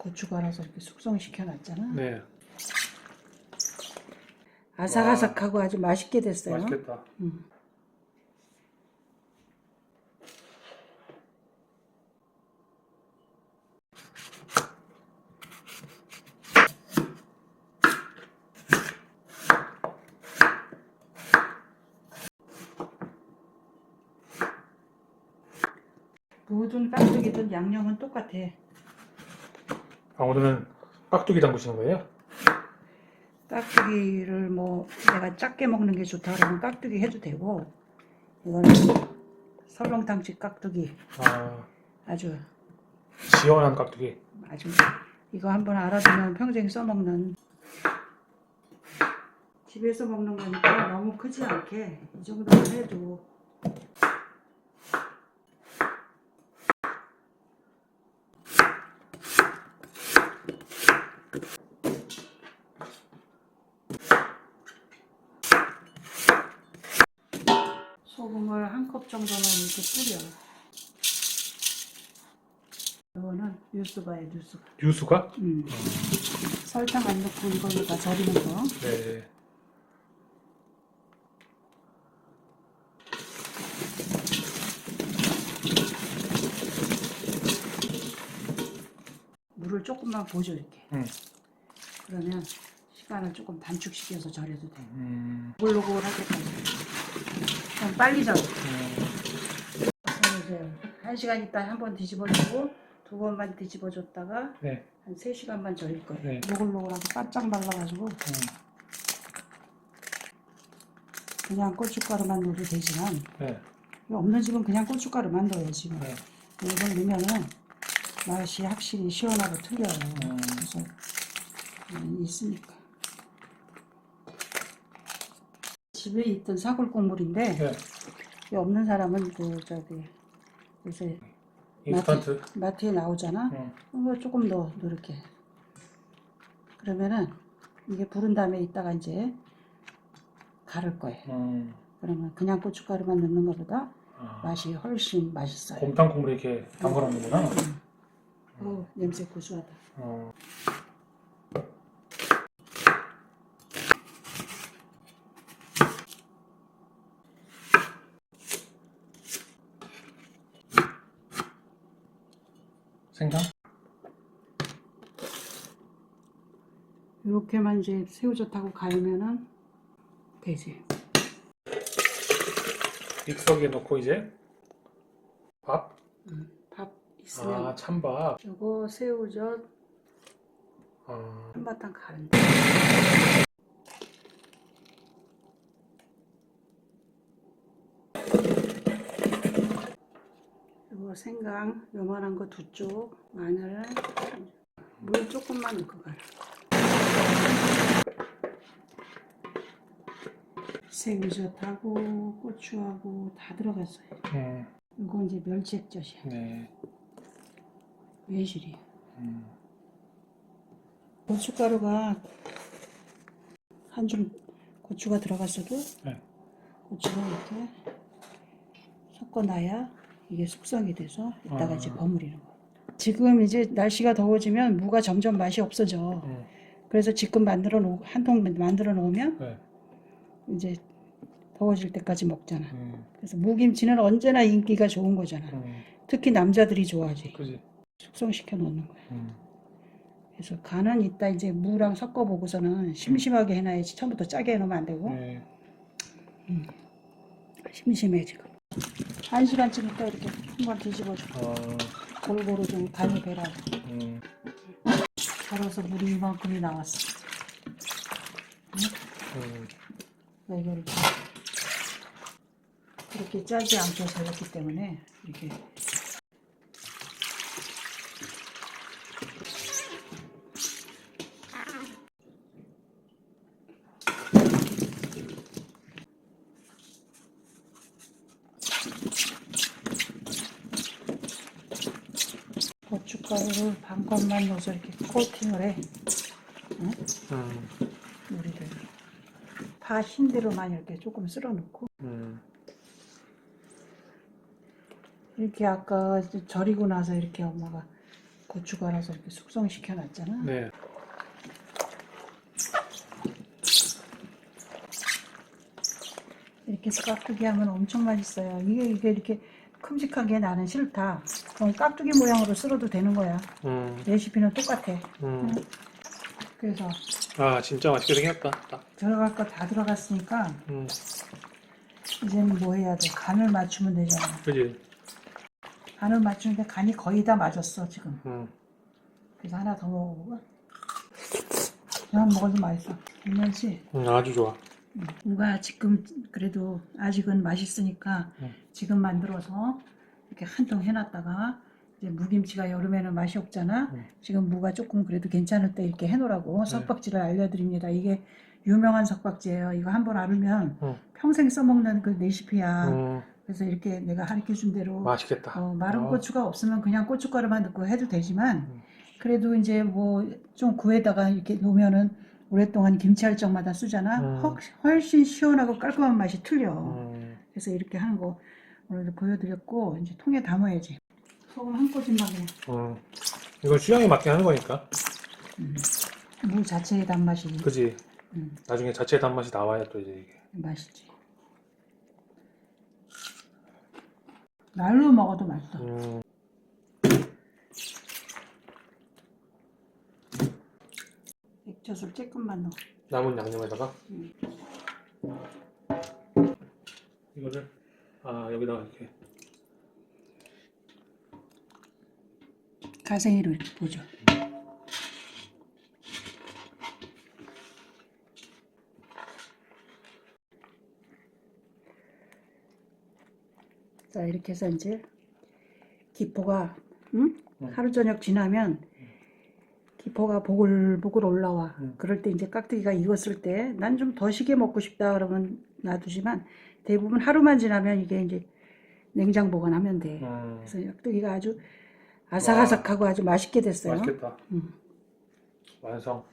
고추 갈아서 이렇게 숙성시켜 놨잖아. 네. 아삭아삭하고 아주 맛있게 됐어요. 맛있겠다. 모든 깍두기든 양념은 똑같아. 아, 오늘은 깍두기 담그시는 거예요? 깍두기를 뭐 내가 작게 먹는 게 좋다 그러면 깍두기 해도 되고, 이거는 설렁탕집 깍두기 아주 시원한 깍두기. 이거 한번 알아두면 평생 써먹는, 집에서 먹는 거니까 너무 크지 않게 이 정도만 해도. 소금을 한 컵 정도만 이렇게 뿌려. 이거는 뉴스바예요, 뉴스바. 유수가? 설탕 안 넣고 이걸로 다 절이는 거. 네. 물을 조금만 부어줘 이렇게. 그러면 시간을 조금 단축시켜서 절여도 돼. 노글노글하게까지. 그럼 빨리 절여. 이제 1시간 있다 한 번 뒤집어주고 2번만 뒤집어줬다가 네. 한 3시간만 절일 거예요. 네. 노글노글하게 바짝 말라가지고 그냥 고춧가루만 넣어도 되지만 네. 없는 집은 그냥 고춧가루만 넣어요 지금. 네. 이걸 넣으면은 맛이 확실히 시원하고 틀려요. 그래서 있으니까. 집에 있던 사골 국물인데 네. 없는 사람은 그 저기 요새 인스턴트. 마트에 나오잖아. 이거 조금 더 이렇게. 그러면은 이게 부른 다음에 이따가 이제 갈을 거예요. 그러면 그냥 고춧가루만 넣는 것보다 맛이 훨씬 맛있어요. 곰탕 국물에 이렇게 담가 놓는구나. 냄새 고소하다. 생강? 이렇게만 이제 새우젓하고 갈면은 되지. 믹서기에 넣고 이제 밥? 밥 있으면 찬밥. 요거 새우젓 한바탕 가른다. 요거 생강 요만한 거 2쪽, 마늘, 물 조금만 넣고 가라. 새우젓하고 고추하고 다 들어갔어요. 이건 이제 멸치액젓이야. 네. 매실이야. 고춧가루가 한 줌 고추가 들어갔어도 고추를 이렇게 섞어놔야 이게 숙성이 돼서 이따가 이제 버무리는 거. 지금 이제 날씨가 더워지면 무가 점점 맛이 없어져. 그래서 지금 한 통 만들어 놓으면 이제 더워질 때까지 먹잖아. 그래서 무김치는 언제나 인기가 좋은 거잖아. 특히 남자들이 좋아하지. 그지. 숙성시켜 놓는 거야. 그래서 간은 이따 이제 무랑 섞어 보고서는 심심하게 해놔야지. 처음부터 짜게 해놓으면 안 되고. 심심해 지금. 1시간쯤 있다 이렇게 한번 뒤집어줘. 골고루 좀 간이 배라고. 갈아서 물이 이만큼이 나왔어. 이거를 그렇게 짜지 않게 절였기 때문에 이렇게. 고춧가루를 반컵만 넣어서 이렇게 코팅을 해. 우리들 파 흰대로만 이렇게 조금 쓸어 놓고 이렇게 아까 절이고 나서 이렇게 엄마가 고추 갈아서 이렇게 숙성시켜 놨잖아. 네. 이렇게 해서 깍두기 하면 엄청 맛있어요. 이게 이렇게 큼직하게 나는 싫다. 그럼 깍두기 모양으로 썰어도 되는 거야. 레시피는 똑같아. 그래서 아 진짜 맛있게 생겼다. 딱. 들어갈 거 다 들어갔으니까 이제는 뭐 해야 돼? 간을 맞추면 되잖아. 그지? 간을 맞추는데 간이 거의 다 맞았어 지금. 그래서 하나 더 먹어볼까? 그냥 먹어도 맛있어. 괜찮지? 아주 좋아. 무가 지금 그래도 아직은 맛있으니까 지금 만들어서 이렇게 한 통 해놨다가 이제 무김치가 여름에는 맛이 없잖아. 지금 무가 조금 그래도 괜찮을 때 이렇게 해놓으라고 석박지를 알려드립니다. 이게 유명한 석박지예요. 이거 한번 알으면 평생 써먹는 그 레시피야. 그래서 이렇게 내가 가르쳐준 대로 맛있겠다. 마른 고추가 없으면 그냥 고춧가루만 넣고 해도 되지만 그래도 이제 뭐 좀 구에다가 이렇게 놓으면은 오랫동안 김치할 적마다 쓰잖아. 훨씬 시원하고 깔끔한 맛이 틀려. 그래서 이렇게 하는 거 오늘도 보여드렸고 이제 통에 담아야지. 소금 한 꼬집만 그냥. 이건 취향에 맞게 하는 거니까. 무 자체의 단맛이 그지? 나중에 자체 단맛이 나와야 또 이제 이게. 맛있지. 날로 먹어도 맛있어. 액젓을 조금만 넣어. 남은 양념에다가 이거를 여기다가 이렇게 가생이로 이렇게 보죠. 자 이렇게 해서 이제 기포가 하루 저녁 지나면 기포가 보글보글 올라와. 그럴 때 이제 깍두기가 익었을 때 난 좀 더 시게 먹고 싶다 그러면 놔두지만 대부분 하루만 지나면 이게 이제 냉장 보관하면 돼. 그래서 깍두기가 아주 아삭아삭하고 아주 맛있게 됐어요. 맛있겠다. 완성.